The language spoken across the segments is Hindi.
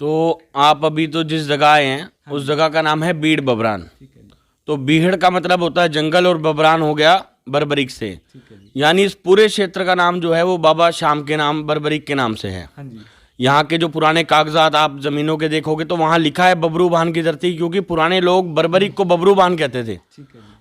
तो आप अभी तो जिस जगह आए हैं उस जगह का नाम है बीड़ बबरान। तो बीहड़ का मतलब होता है जंगल और बबरान हो गया बर्बरिक से। यानी इस पूरे क्षेत्र का नाम जो है वो बाबा श्याम के नाम बर्बरिक के नाम से है। यहाँ के जो पुराने कागजात आप जमीनों के देखोगे तो वहाँ लिखा है बबरू भान की धरती, क्योंकि पुराने लोग बर्बरिक को बबरू भान कहते थे।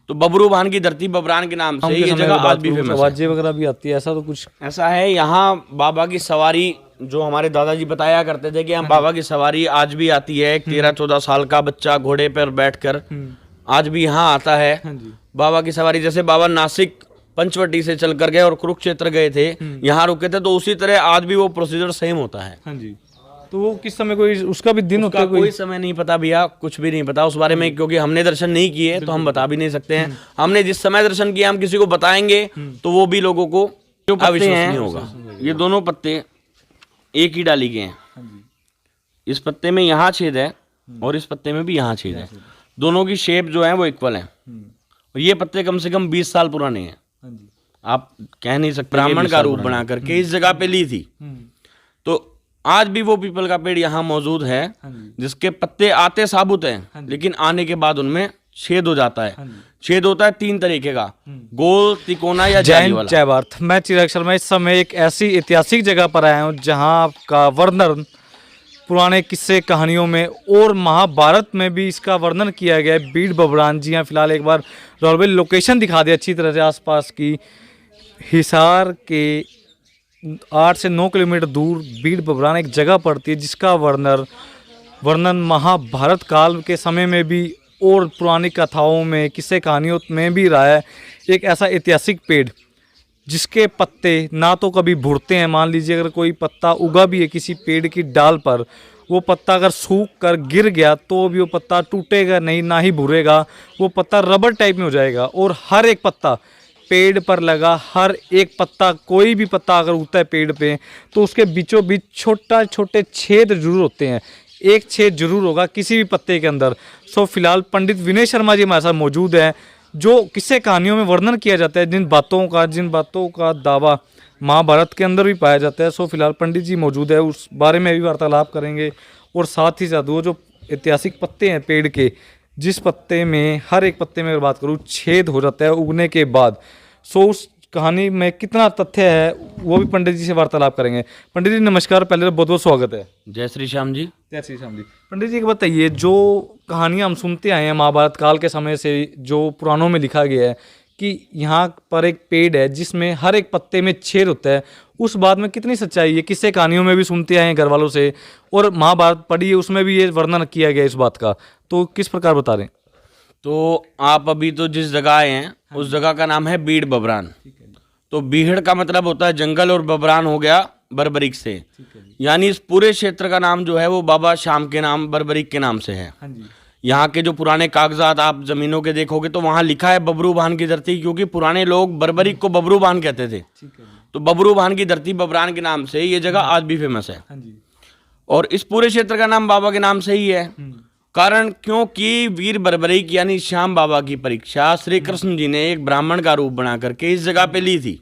तो बबरू भान की धरती बबरान के नाम से ये जगह आज भी फेमस है। आवाजें वगैरह भी आती है, ऐसा तो कुछ ऐसा है। यहाँ बाबा की सवारी जो हमारे दादाजी बताया करते थे कि हम बाबा की सवारी आज भी आती है। एक 13-14 साल का बच्चा घोड़े पर बैठकर आज भी यहाँ आता है। बाबा की सवारी, जैसे बाबा नासिक पंचवटी से चल कर गए और कुरुक्षेत्र गए थे, यहाँ रुके थे, तो उसी तरह आज भी वो प्रोसीजर सेम होता है। हाँ जी। तो वो किस समय कोई उसका भी दिन होता है? कोई समय नहीं पता भैया, कुछ भी नहीं पता उस बारे में, क्योंकि हमने दर्शन नहीं किए तो हम बता भी नहीं सकते हैं। हमने जिस समय दर्शन किया हम किसी को बताएंगे तो वो भी लोगों को अविश्वसनीय होगा। ये दोनों पत्ते एक ही डाली के हैं। इस पत्ते में यहाँ छेद है और इस पत्ते में भी यहाँ छेद है। दोनों की शेप जो है वो इक्वल है। और ये पत्ते कम से कम 20 साल पुराने हैं। आप कह नहीं सकते। ब्राह्मण का रूप बना करके इस जगह पे ली थी। तो आज भी वो पीपल का पेड़ यहाँ मौजूद है जिसके पत्ते आते साबुत हैं, लेकिन आने के बाद उनमें छेद हो जाता है। छेद होता है 3 तरीके का, गोल, तिकोना या जाली वाला। जय भारत। मैं चिराग शर्मा इस समय एक ऐसी ऐतिहासिक जगह पर आया हूँ जहाँ का वर्णन पुराने किस्से कहानियों में और महाभारत में भी इसका वर्णन किया गया है। बीड़ बबरान। जी हाँ, फिलहाल एक बार रॉयल लोकेशन दिखा दिया अच्छी तरह से आसपास की। हिसार के 8 से 9 किलोमीटर दूर बीड़ बबरान एक जगह पड़ती है जिसका वर्णन महाभारत काल के समय में भी और पुरानी कथाओं में, किस्से कहानियों में भी रहा है। एक ऐसा ऐतिहासिक पेड़ जिसके पत्ते ना तो कभी भुरते हैं। मान लीजिए अगर कोई पत्ता उगा भी है किसी पेड़ की डाल पर, वो पत्ता अगर सूख कर गिर गया तो भी वो पत्ता टूटेगा नहीं, ना ही भुरेगा। वो पत्ता रबर टाइप में हो जाएगा। और हर एक पत्ता पेड़ पर लगा, हर एक पत्ता, कोई भी पत्ता अगर उगता है पेड़ पे तो उसके बीचों बीच छोटे छेद जरूर होते हैं। एक छेद जरूर होगा किसी भी पत्ते के अंदर। सो फिलहाल पंडित विनय शर्मा जी हमारे साथ मौजूद हैं, जो किस्से कहानियों में वर्णन किया जाता है, जिन बातों का दावा महाभारत के अंदर भी पाया जाता है। सो फिलहाल पंडित जी मौजूद है, उस बारे में भी वार्तालाप करेंगे। और साथ ही साथ वो जो ऐतिहासिक पत्ते हैं पेड़ के, जिस पत्ते में, हर एक पत्ते में अगर बात करूँ, छेद हो जाता है उगने के बाद। सो उस कहानी में कितना तथ्य है वो भी पंडित जी से वार्तालाप करेंगे। पंडित जी नमस्कार, पहले तो बहुत बहुत स्वागत है। जय श्री श्याम जी। जय श्री श्याम जी। पंडित जी एक बताइए, जो कहानियाँ हम सुनते आए हैं महाभारत काल के समय से, जो पुराणों में लिखा गया है कि यहाँ पर एक पेड़ है जिसमें हर एक पत्ते में छेद होता है, उस बात में कितनी सच्चाई है? किससे कहानियों में भी सुनते आए हैं घर वालों से, और महाभारत पढ़ी है उसमें भी ये वर्णन किया गया इस बात का, तो किस प्रकार बता रहे हैं? तो आप अभी तो जिस जगह आए हैं उस जगह का नाम है बीड़ बबरान। तो बीहड़ का मतलब होता है जंगल और बबरान हो गया बर्बरिक से। यानी इस पूरे क्षेत्र का नाम जो है वो बाबा श्याम के नाम बर्बरिक के नाम से है। यहाँ के जो पुराने कागजात आप जमीनों के देखोगे तो वहाँ लिखा है बबरू भान की धरती, क्योंकि पुराने लोग बर्बरिक को बबरू भान कहते थे। तो बबरू भान की धरती बबरान के नाम से ये जगह आज भी फेमस है। और इस पूरे क्षेत्र का नाम बाबा के नाम से ही है। कारण क्योंकि वीर बर्बरिक यानी श्याम बाबा की परीक्षा श्री कृष्ण जी ने एक ब्राह्मण का रूप बना करके इस जगह पे ली थी।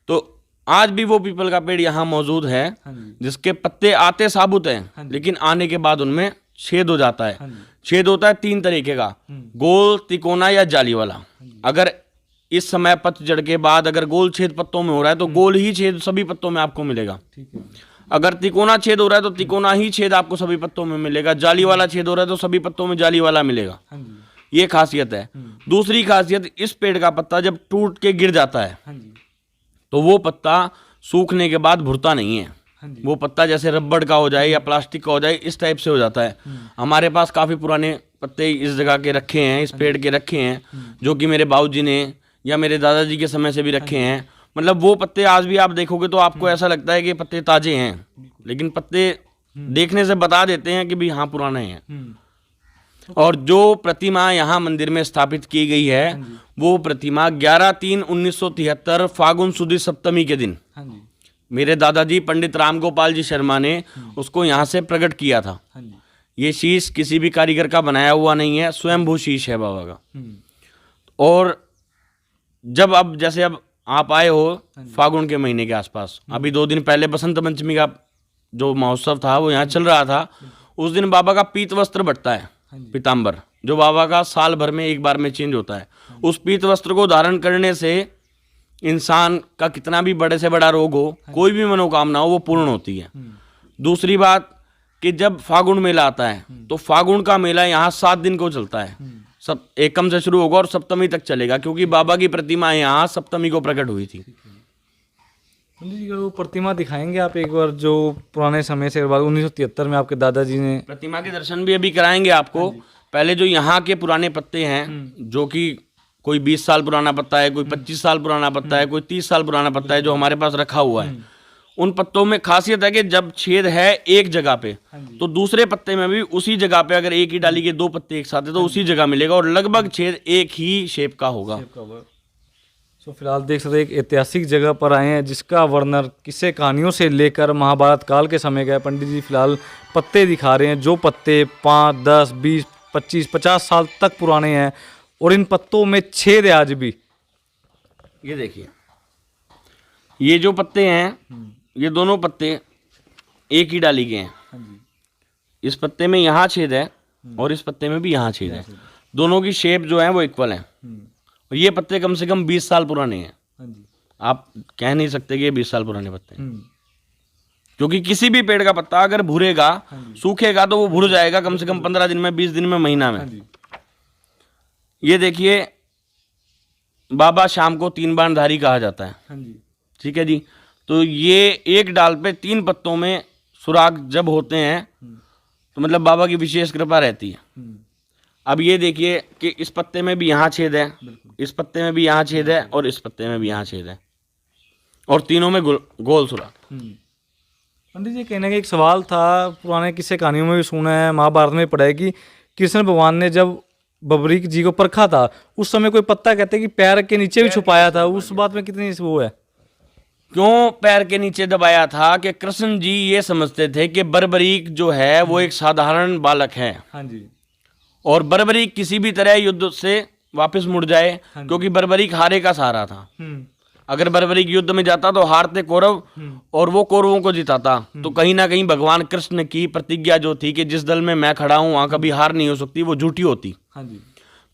तो आज भी वो पीपल का पेड़ यहाँ मौजूद है जिसके पत्ते आते साबुत हैं, लेकिन आने के बाद उनमें छेद हो जाता है। छेद होता है 3 तरीके का, गोल, तिकोना या जाली वाला। अगर इस समय पतझड़ के बाद अगर गोल छेद पत्तों में हो रहा है तो गोल ही छेद सभी पत्तों में आपको मिलेगा। अगर तिकोना छेद हो रहा है तो तिकोना ही छेद आपको सभी पत्तों में मिलेगा। जाली वाला छेद हो रहा है तो सभी पत्तों में जाली वाला मिलेगा। ये खासियत है। दूसरी खासियत, इस पेड़ का पत्ता जब टूट के गिर जाता है तो वो पत्ता सूखने के बाद भुरता नहीं है। वो पत्ता जैसे रबड़ का हो जाए या प्लास्टिक का हो जाए, इस टाइप से हो जाता है। हमारे पास काफी पुराने पत्ते इस जगह के रखे हैं, इस पेड़ के रखे हैं, जो कि मेरे बाबूजी ने या मेरे दादाजी के समय से भी रखे हैं। मतलब वो पत्ते आज भी आप देखोगे तो आपको ऐसा लगता है कि पत्ते ताजे हैं, लेकिन पत्ते देखने से बता देते हैं कि भी हाँ पुराने हैं। और जो प्रतिमा यहाँ मंदिर में स्थापित की गई है वो प्रतिमा 11/3/1973 फागुन सुदी सप्तमी के दिन मेरे दादाजी पंडित राम गोपाल जी शर्मा ने उसको यहाँ से प्रकट किया था। ये शीश किसी भी कारीगर का बनाया हुआ नहीं है, स्वयंभू शीश है बाबा का। और जब अब जैसे अब आप आए हो फागुन के महीने के आसपास, अभी 2 दिन पहले बसंत पंचमी का जो महोत्सव था वो यहाँ चल रहा था, उस दिन बाबा का पीत वस्त्र बटता है, पीताम्बर, जो बाबा का साल भर में एक बार में चेंज होता है। उस पीत वस्त्र को धारण करने से इंसान का कितना भी बड़े से बड़ा रोग हो, कोई भी मनोकामना हो, वो पूर्ण होती है। दूसरी बात कि जब फागुन मेला आता है तो फागुन का मेला यहाँ 7 दिन को चलता है। सब एकम से शुरू होगा और सप्तमी तक चलेगा, क्योंकि बाबा की प्रतिमा यहाँ सप्तमी को प्रकट हुई थी। पंडित जी वो प्रतिमा दिखाएंगे आप एक बार, जो पुराने समय से 1973 में आपके दादाजी ने। प्रतिमा के दर्शन भी अभी कराएंगे आपको। पहले जो यहाँ के पुराने पत्ते हैं, जो कि कोई 20 साल पुराना पत्ता है, कोई 25 साल पुराना पत्ता है, कोई 30 साल पुराना पत्ता है, जो हमारे पास रखा हुआ है, उन पत्तों में खासियत है कि जब छेद है एक जगह पे, तो दूसरे पत्ते में भी उसी जगह पे, अगर एक ही डाली के 2 पत्ते एक साथ है तो उसी जगह मिलेगा, और लगभग छेद एक ही शेप का होगा। तो फिलहाल देख सकते हैं एक ऐतिहासिक जगह पर आए हैं जिसका वर्णन किस्से कहानियों से लेकर महाभारत काल के समय का है। पंडित जी फिलहाल पत्ते दिखा रहे हैं, जो पत्ते 5, 10, 20, 25, 50 साल तक पुराने हैं, और इन पत्तों में छेद है आज भी। ये देखिए, ये जो पत्ते हैं, ये दोनों पत्ते एक ही डाली के हैं। इस पत्ते में यहाँ छेद है और इस पत्ते में भी यहाँ छेद है। दोनों की शेप जो है वो इक्वल है। और ये पत्ते कम से कम 20 साल पुराने हैं। आप कह नहीं सकते कि ये 20 साल पुराने पत्ते हैं, क्योंकि किसी भी पेड़ का पत्ता अगर भूरेगा, सूखेगा, तो वो भूर जाएगा कम से कम 15 दिन में, 20 दिन में, महीना में। ये देखिए, बाबा शाम को 3 बाणधारी कहा जाता है। ठीक है जी। तो ये एक डाल पे 3 पत्तों में सुराग जब होते हैं तो मतलब बाबा की विशेष कृपा रहती है। अब ये देखिए कि इस पत्ते में भी यहाँ छेद है, इस पत्ते में भी यहाँ छेद है, और इस पत्ते में भी यहाँ छेद है, और तीनों में गोल सुराग। पंडित जी कहने का एक सवाल था, पुराने किस्से कहानियों में भी सुना है, महाभारत में पढ़ा है कि कृष्ण भगवान ने जब बबरीक जी को परखा था, उस समय कोई पत्ता कहते हैं कि पैर के नीचे भी छुपाया था। उस बात में कितनी वो है? क्यों पैर के नीचे दबाया था कि कृष्ण जी ये समझते थे कि बर्बरीक जो है वो एक साधारण बालक है। हाँ जी। और बर्बरीक किसी भी तरह युद्ध से वापस मुड़ जाए, क्योंकि बर्बरीक हारे का सहारा था। अगर बर्बरीक युद्ध में जाता तो हारते कौरव, और वो कौरवों को जिताता। तो कहीं ना कहीं भगवान कृष्ण की प्रतिज्ञा जो थी कि जिस दल में मैं खड़ा हूं वहां कभी हार नहीं हो सकती, वो झूठी होती। हाँ जी।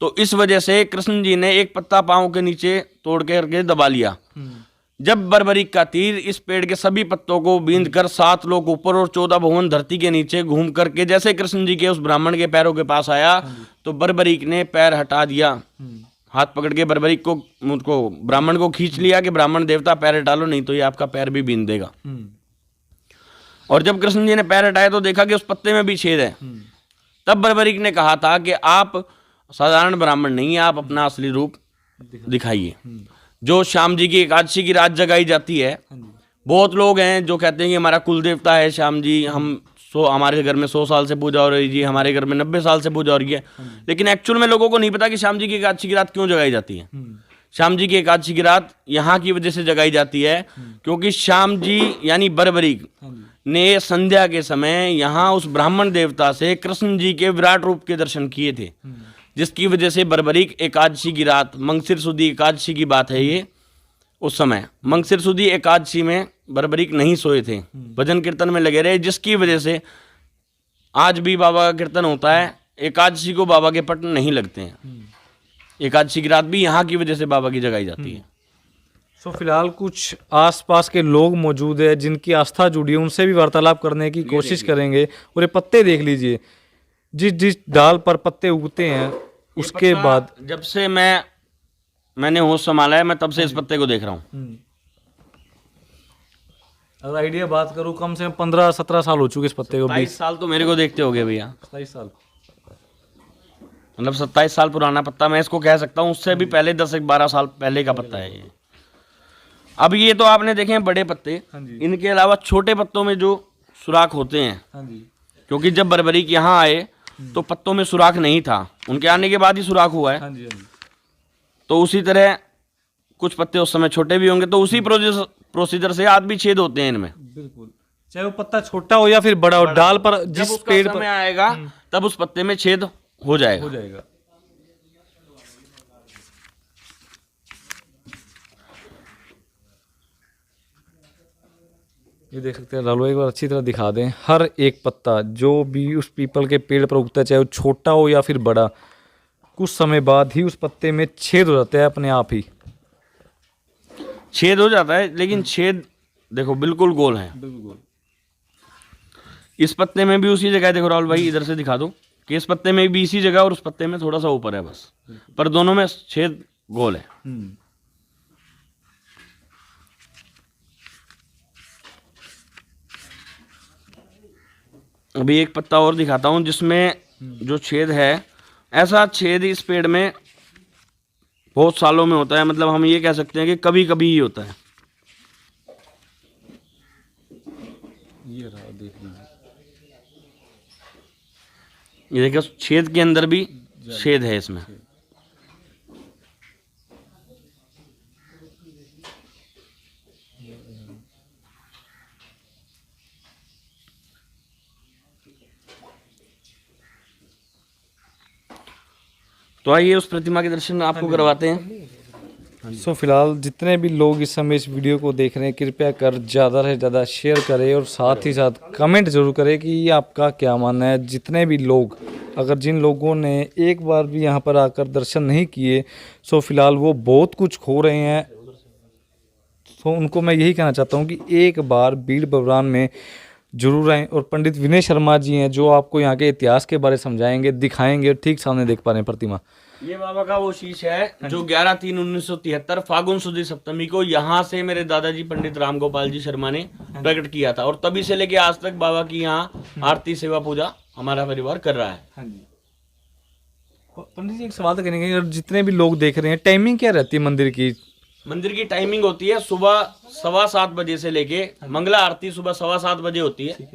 तो इस वजह से कृष्ण जी ने एक पत्ता पांव के नीचे तोड़ करके दबा लिया। जब बर्बरीक का तीर इस पेड़ के सभी पत्तों को बींध कर 7 लोग ऊपर और 14 भुवन धरती के नीचे घूम करके जैसे कृष्ण जी के उस ब्राह्मण के पैरों के पास आया, तो बर्बरीक ने पैर हटा दिया, हाथ पकड़ के बर्बरीक को, उनको ब्राह्मण को खींच लिया कि ब्राह्मण देवता पैर हटा लो, नहीं तो ये आपका पैर भी बींध देगा। और जब कृष्ण जी ने पैर हटाया तो देखा कि उस पत्ते में भी छेद है। तब बर्बरीक ने कहा था कि आप साधारण ब्राह्मण नहीं है, आप अपना असली रूप दिखाइए। जो श्याम जी की एकादशी की रात जगाई जाती है, बहुत लोग हैं जो कहते हैं कि हमारा कुल देवता है श्याम जी, हमारे घर में 100 साल से पूजा हो रही है जी, हमारे घर में 90 साल से पूजा हो रही है। लेकिन एक्चुअल में लोगों को नहीं पता कि श्याम जी की एकादशी की रात क्यों जगाई जाती है। श्याम जी की एकादशी की रात यहाँ की वजह से जगाई जाती है क्योंकि श्याम जी यानी बर्बरीक ने संध्या के समय यहाँ उस ब्राह्मण देवता से कृष्ण जी के विराट रूप के दर्शन किए थे, जिसकी वजह से बर्बरीक एकादशी की रात, मंगसिर सुदी एकादशी की बात है ये, उस समय मंगसिर सुदी एकादशी में बर्बरीक नहीं सोए थे, भजन कीर्तन में लगे रहे, जिसकी वजह से आज भी बाबा का कीर्तन होता है। एकादशी को बाबा के पट नहीं लगते हैं। एकादशी की रात भी यहाँ की वजह से बाबा की जगाई जाती है। तो फिलहाल कुछ आसपास के लोग मौजूद है जिनकी आस्था जुड़ी है, उनसे भी वार्तालाप करने की कोशिश करेंगे। और ये पत्ते देख लीजिए, जिस जिस डाल पर पत्ते उगते हैं उसके बाद, जब से मैंने होश संभाला है, मैं तब से इस पत्ते को देख रहा हूँ। अगर आइडिया बात करूँ, कम से कम 15-17 साल हो चुके इस पत्ते को। 27 साल तो मेरे को देखते हो गए भैया। 27 साल मतलब 27 साल पुराना पत्ता मैं इसको कह सकता हूँ। उससे भी पहले 10-12 साल पहले का पत्ता है ये। अब ये तो आपने देखे हैं बड़े पत्ते, इनके अलावा छोटे पत्तों में जो सुराख होते हैं, क्योंकि जब बर्बरीक यहाँ आए तो पत्तों में सुराख नहीं था, उनके आने के बाद ही सुराख हुआ है। तो उसी तरह कुछ पत्ते उस समय छोटे भी होंगे, तो उसी प्रोसीजर से आज भी छेद होते हैं इनमें। बिल्कुल, चाहे वो पत्ता छोटा हो या फिर बड़ा हो, डाल पर जिस पेड़ पर आएगा तब उस पत्ते में छेद हो जाएगा। ये देख सकते हैं लालू, एक बार अच्छी तरह दिखा दें। हर एक पत्ता जो भी उस पीपल के पेड़ पर उगता है, चाहे वो छोटा हो या फिर बड़ा, कुछ समय बाद ही उस पत्ते में छेद हो जाता है अपने आप ही। छेद हो जाता है, लेकिन छेद देखो बिल्कुल गोल है। बिल्कुल। इस पत्ते में भी उसी जगह देखो राहुल भाई, इधर से दिखा दो कि इस पत्ते में भी इसी जगह और उस पत्ते में थोड़ा सा ऊपर है बस, पर दोनों में छेद गोल है। अभी एक पत्ता और दिखाता हूं जिसमें जो छेद है, ऐसा छेद इस पेड़ में बहुत सालों में होता है, मतलब हम ये कह सकते हैं कि कभी कभी ही होता है। ये रहा, देख लीजिए। ये देखो छेद के अंदर भी छेद है इसमें। तो आइए उस प्रतिमा के दर्शन आपको करवाते हैं। सो फिलहाल जितने भी लोग इस समय इस वीडियो को देख रहे हैं, कृपया कर ज़्यादा से ज़्यादा शेयर करें और साथ ही साथ कमेंट जरूर करें कि ये आपका क्या मानना है। जितने भी लोग, अगर जिन लोगों ने एक बार भी यहाँ पर आकर दर्शन नहीं किए, सो फिलहाल वो बहुत कुछ खो रहे हैं। तो उनको मैं यही कहना चाहता हूँ कि एक बार बीड़ बब्रान में जरूर आएँ। और पंडित विनय शर्मा जी हैं जो आपको यहाँ के इतिहास के बारे समझाएंगे, दिखाएंगे। ठीक सामने देख पा रहे हैं प्रतिमा। ये बाबा का वो शीश है जो 11/3/1973 फागुन सुदी सप्तमी को यहाँ से मेरे दादाजी पंडित राम गोपाल जी शर्मा ने प्रकट किया था, और तभी से लेके आज तक बाबा की यहाँ आरती सेवा पूजा हमारा परिवार कर रहा है। पंडित जी एक सवाल तो करेंगे, अगर जितने भी लोग देख रहे हैं, टाइमिंग क्या रहती है मंदिर की? मंदिर की टाइमिंग होती है सुबह 7:15 बजे से लेके मंगला आरती सुबह 7:15 बजे होती है।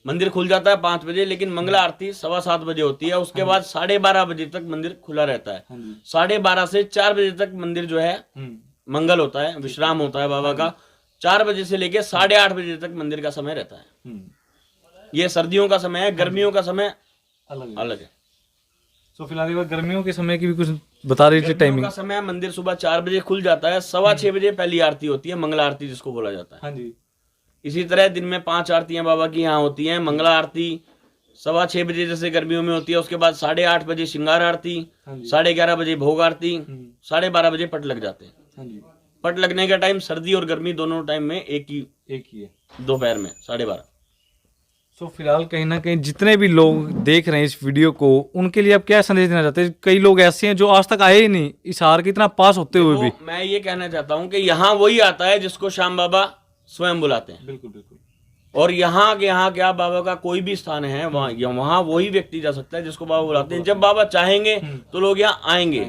मंदिर खुल जाता है 5 बजे, लेकिन मंगला आरती 7:15 बजे होती है। उसके बाद 12:30 बजे तक मंदिर खुला रहता है। 12:30 से 4 बजे तक मंदिर जो है मंगल होता है, विश्राम होता है बाबा का। 4 बजे से लेके 8:30 बजे तक मंदिर का समय रहता है। ये सर्दियों का समय है, गर्मियों का समय अलग है। तो फिलहाल गर्मियों के समय की भी कुछ बता रही थी टाइमिंग? का समय मंदिर सुबह 4 बजे खुल जाता है, 6:15 बजे पहली आरती होती है, मंगला आरती जिसको बोला जाता है। हाँ जी। इसी तरह दिन में 5 आरतियां बाबा की यहाँ होती हैं। मंगला आरती 6:15 बजे जैसे गर्मियों में होती है, उसके बाद 8:30 बजे श्रृंगार आरती, 11:30 बजे भोग आरती, 12:30 बजे पट लग जाते हैं। पट लगने का टाइम सर्दी और गर्मी दोनों टाइम में एक ही है, दोपहर में 12:30। तो फिलहाल कहीं ना कहीं जितने भी लोग देख रहे हैं इस वीडियो को, उनके लिए आप क्या संदेश देना चाहते हैं? कई लोग ऐसे हैं जो आज तक आए ही नहीं इस हार के इतना पास होते हुए भी। मैं ये कहना चाहता हूँ कि यहाँ वही आता है जिसको श्याम बाबा स्वयं बुलाते हैं। बिल्कुल बिल्कुल। और यहाँ क्या बाबा का कोई भी स्थान है, वहाँ वही व्यक्ति जा सकता है जिसको बाबा बुलाते हैं। जब बाबा चाहेंगे तो लोग यहाँ आएंगे।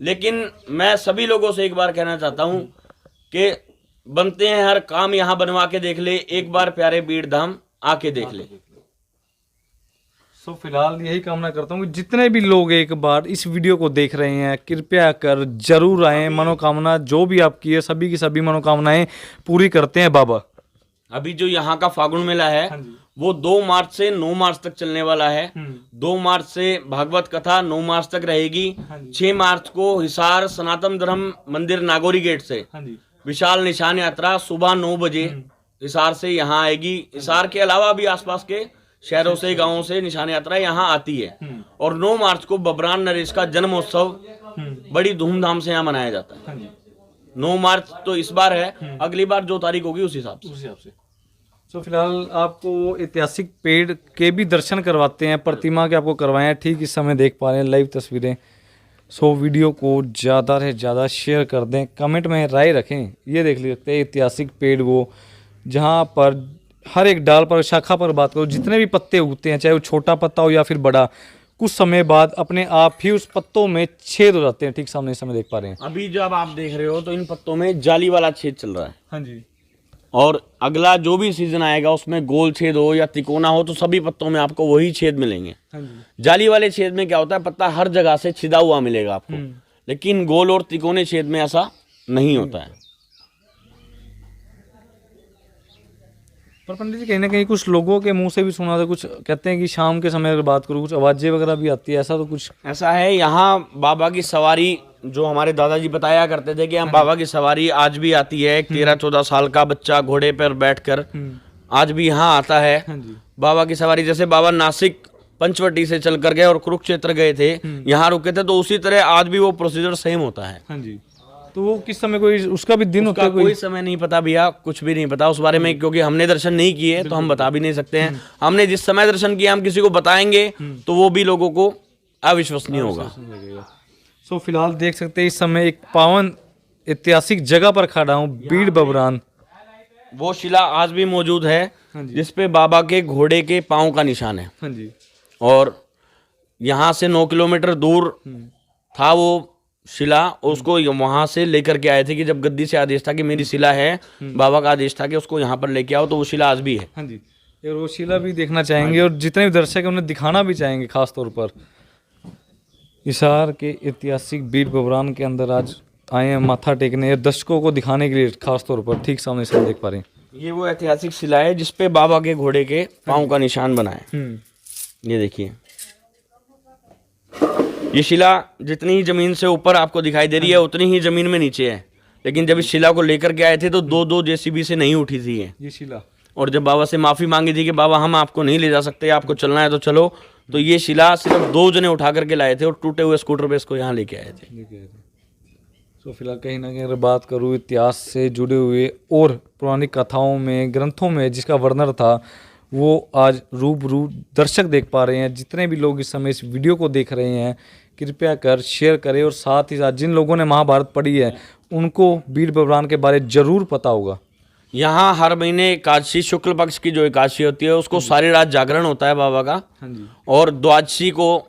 लेकिन मैं सभी लोगों से एक बार कहना चाहता हूँ कि बनते हैं हर काम यहाँ बनवा के देख ले, एक बार प्यारे बीड़ धाम आके देख ले। सो फिलहाल यही कामना करता हूँ कि जितने भी लोग एक बार इस वीडियो को देख रहे हैं, कृपया कर जरूर आए। मनोकामना जो भी आपकी है, सभी की सभी मनोकामनाएं पूरी करते हैं बाबा। अभी जो यहाँ का फागुन मेला है वो 2 मार्च से 9 मार्च तक चलने वाला है। 2 मार्च से भागवत कथा 9 मार्च तक रहेगी। 6 मार्च को हिसार सनातन धर्म मंदिर नागौरी गेट से विशाल निशान यात्रा सुबह 9 बजे हिसार से यहाँ आएगी। हिसार के अलावा भी आसपास के शहरों से, गांवों से निशान यात्रा यहाँ आती है। और 9 मार्च को बब्रान नरेश का जन्मोत्सव बड़ी धूमधाम से यहाँ मनाया जाता है। 9 मार्च तो इस बार है, अगली बार जो तारीख होगी उस हिसाब से। तो फिलहाल आपको ऐतिहासिक पेड़ के भी दर्शन करवाते हैं, प्रतिमा के आपको करवाए हैं। ठीक इस समय देख पा रहे हैं लाइव तस्वीरें। सो वीडियो को ज़्यादा से ज़्यादा शेयर कर दें, कमेंट में राय रखें। ये देख सकते हैं ऐतिहासिक पेड़ वो, जहाँ पर हर एक डाल पर, शाखा पर बात करो, जितने भी पत्ते उगते हैं, चाहे वो छोटा पत्ता हो या फिर बड़ा, कुछ समय बाद अपने आप ही उस पत्तों में छेद हो जाते हैं। ठीक सामने इस समय देख पा रहे हैं। अभी जब आप देख रहे हो तो इन पत्तों में जाली वाला छेद चल रहा है। हाँ जी। और अगला जो भी सीजन आएगा उसमें गोल छेद हो या तिकोना हो तो सभी पत्तों में आपको वही छेद मिलेंगे। हाँ जी। जाली वाले छेद में क्या होता है, पत्ता हर जगह से छिदा हुआ मिलेगा आपको, लेकिन गोल और तिकोने छेद में ऐसा नहीं होता है। पर पंडित जी कहीं ना कहीं कुछ लोगों के मुंह से भी सुना था, कुछ कहते हैं कि शाम के समय अगर बात करूँ कुछ आवाजें वगैरह भी आती है, ऐसा तो कुछ ऐसा है? यहाँ बाबा की सवारी जो हमारे दादाजी बताया करते थे कि यहाँ बाबा की सवारी आज भी आती है। एक 13-14 साल का बच्चा घोड़े पर बैठकर आज भी यहाँ आता है। हाँ जी। बाबा की सवारी, जैसे बाबा नासिक पंचवटी से चल कर गए और कुरुक्षेत्र गए थे, यहाँ रुके थे, तो उसी तरह आज भी वो प्रोसीजर सेम होता है। हाँ जी। तो वो किस समय कोई उसका भी दिन होता उसका है? कोई समय नहीं पता भैया, कुछ भी नहीं पता उस बारे में, क्योंकि हमने दर्शन नहीं किए तो हम बता भी नहीं सकते हैं। हमने जिस समय दर्शन किया हम किसी को बताएंगे तो वो भी लोगों को अविश्वसनीय होगा। सो फिलहाल देख सकते हैं इस समय एक पावन ऐतिहासिक जगह पर खड़ा हूँ, बीड़ बबरान। वो शिला आज भी मौजूद है हाँ जी। जिसपे बाबा के घोड़े के पांव का निशान है। हाँ जी। और यहाँ से 9 किलोमीटर दूर था वो शिला, उसको वहां से लेकर के आए थे कि जब गद्दी से आदेश था कि मेरी शिला है, बाबा का आदेश था कि उसको यहाँ पर लेके आओ, तो वो शिला आज भी है। हाँ जी। और वो शिला भी देखना चाहेंगे और जितने भी दर्शक हैं उन्हें दिखाना भी चाहेंगे खास तौर पर। हिसार के ऐतिहासिक बीड़ बबरान के अंदर आज आए हैं माथा टेकने और दर्शकों को दिखाने के लिए खास तौर पर। ठीक सामने से देख पा रहे हैं। ये वो ऐतिहासिक शिला है जिसपे बाबा के घोड़े के पांव का निशान बना है। ये देखिए, ये शिला जितनी ही जमीन से ऊपर आपको दिखाई दे रही है उतनी ही जमीन में नीचे है, लेकिन जब इस शिला को लेकर के आए थे तो दो जेसीबी से नहीं उठी थी ये शिला। और जब बाबा से माफी मांगी थी कि बाबा हम आपको नहीं ले जा सकते, आपको चलना है तो चलो, तो ये शिला सिर्फ 2 जने उठा करके लाए थे और टूटे हुए स्कूटर पे इसको यहाँ लेके आए थे। तो फिलहाल कहीं ना कहीं अगर बात करूँ इतिहास से जुड़े हुए और पुरानी कथाओं में, ग्रंथों में जिसका वर्णन था, वो आज रूबरू दर्शक देख पा रहे हैं। जितने भी लोग इस समय इस वीडियो को देख रहे हैं, कृपया कर शेयर करें और साथ ही साथ जिन लोगों ने महाभारत पढ़ी है उनको बीड़ बबरान के बारे जरूर पता होगा। यहाँ हर महीने एकादशी, शुक्ल पक्ष की जो एकादशी होती है उसको सारी रात जागरण होता है बाबा का। हाँ जी। और द्वादशी को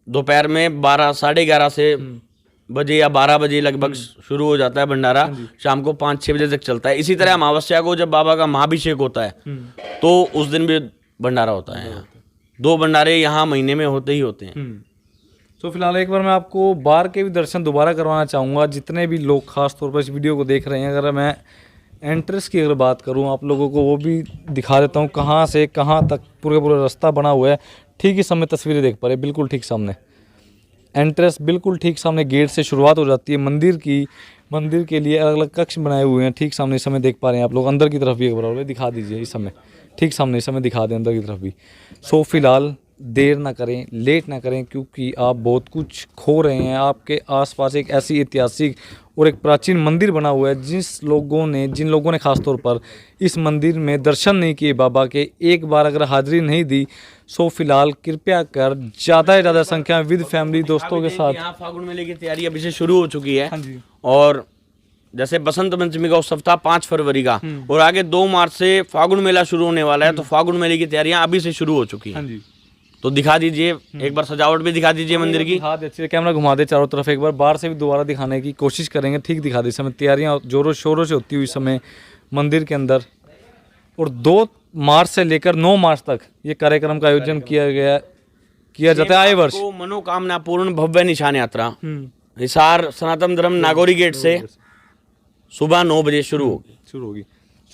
दोपहर में 12 साढ़े 11 से बजे या 12 बजे लगभग शुरू हो जाता है भंडारा, शाम को 5-6 बजे तक चलता है। इसी तरह अमावस्या को जब बाबा का महाभिषेक होता है तो उस दिन भी भंडारा होता है। यहाँ 2 भंडारे यहाँ महीने में होते ही होते हैं। तो फिलहाल एक बार मैं आपको बाहर के भी दर्शन दोबारा करवाना चाहूँगा। जितने भी लोग खास तौर पर इस वीडियो को देख रहे हैं, अगर मैं एंट्रेंस की अगर बात करूँ आप लोगों को, वो भी दिखा देता हूँ कहाँ से कहाँ तक पूरा रास्ता बना हुआ है। ठीक ही सामने तस्वीरें देख पा रहे, बिल्कुल ठीक सामने एंट्रेंस, बिल्कुल ठीक सामने गेट से शुरुआत हो जाती है मंदिर की। मंदिर के लिए अलग अलग कक्ष बनाए हुए हैं। ठीक सामने इस समय देख पा रहे हैं आप लोग। अंदर की तरफ भी एक बार दिखा दीजिए इस समय, ठीक सामने इस समय दिखा दें अंदर की तरफ भी। सो फिलहाल देर ना करें, लेट ना करें, क्योंकि आप बहुत कुछ खो रहे हैं। आपके आसपास एक ऐसी ऐतिहासिक और एक प्राचीन मंदिर बना हुआ है। जिन लोगों ने खास तौर पर इस मंदिर में दर्शन नहीं किए बाबा के, एक बार अगर हाजिरी नहीं दी, सो फिलहाल कृपया कर ज़्यादा से ज़्यादा संख्या में विद फैमिली दोस्तों के साथ। यहाँ फागुन मेले की तैयारी अभी से शुरू हो चुकी है। हाँ जी। और जैसे बसंत पंचमी का उत्सव था 5 फरवरी का, और आगे 2 मार्च से फागुन मेला शुरू होने वाला है, तो फागुन मेले की तैयारियां अभी से शुरू हो चुकी हैं। हाँ जी। तो दिखा दीजिए एक बार, सजावट भी दिखा दीजिए मंदिर की। दिखा दे, अच्छे कैमरा घुमा दे चारों तरफ एक बार, बाहर से भी दोबारा दिखाने की कोशिश करेंगे। ठीक दिखा दे। इस समय तैयारियां जोरों शोरों से होती हुई समय मंदिर के अंदर। और 2 मार्च से लेकर 9 मार्च तक ये कार्यक्रम का आयोजन किया जाता है आए वर्ष। मनोकामना पूर्ण भव्य निशान यात्रा हिसार सनातन धर्म नागौरी गेट से सुबह 9 बजे शुरू होगी।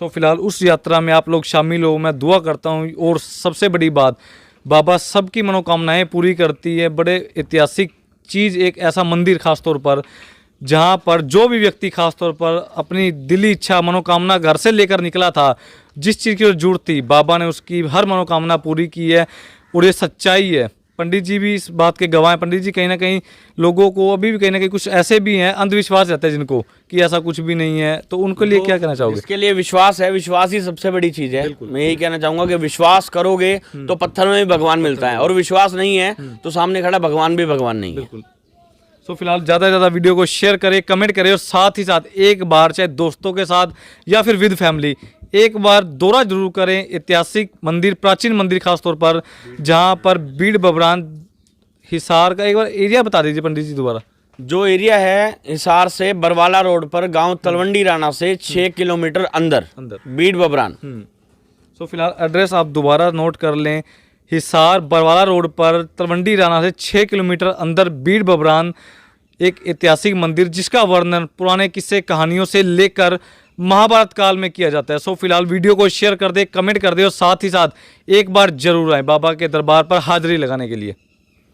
सो फिलहाल उस यात्रा में आप लोग शामिल हो, मैं दुआ करता हूँ। और सबसे बड़ी बात, बाबा सबकी मनोकामनाएं पूरी करती है। बड़े ऐतिहासिक चीज़, एक ऐसा मंदिर खास तौर पर जहाँ पर जो भी व्यक्ति खास तौर पर अपनी दिली इच्छा मनोकामना घर से लेकर निकला था, जिस चीज़ की जरूरत थी, बाबा ने उसकी हर मनोकामना पूरी की है। और ये सच्चाई है। पंडित जी भी इस बात के गवाह हैं। पंडित जी कहीं ना कहीं लोगों को अभी भी कहीं ना कहीं कुछ ऐसे भी हैं, अंधविश्वास रहते हैं जिनको कि ऐसा कुछ भी नहीं है, तो उनके लिए क्या कहना चाहोगे? इसके लिए विश्वास है, विश्वास ही सबसे बड़ी चीज है। मैं यही कहना चाहूंगा कि विश्वास करोगे तो पत्थर में भी भगवान मिलता है, और विश्वास नहीं है तो सामने खड़ा भगवान भी भगवान नहीं है। सो फिलहाल ज़्यादा से ज़्यादा वीडियो को शेयर करें, कमेंट करें, और साथ ही साथ एक बार चाहे दोस्तों के साथ या फिर विद फैमिली एक बार दौरा जरूर करें ऐतिहासिक मंदिर, प्राचीन मंदिर खास तौर पर, जहां पर बीड़ बबरान हिसार का एक बार एरिया बता दीजिए पंडित जी दोबारा। जो एरिया है हिसार से बरवाला रोड पर, गांव तलवंडी राणा से 6 किलोमीटर अंदर बीड़ बबरान। सो फिलहाल एड्रेस आप दोबारा नोट कर लें। हिसार बरवाला रोड पर तलवंडी राणा से 6 किलोमीटर अंदर बीड़ बबरान, एक ऐतिहासिक मंदिर जिसका वर्णन पुराने किस्से कहानियों से लेकर महाभारत काल में किया जाता है। सो फिलहाल वीडियो को शेयर कर दे, कमेंट कर दे, और साथ ही साथ एक बार जरूर आए बाबा के दरबार पर हाजिरी लगाने के लिए।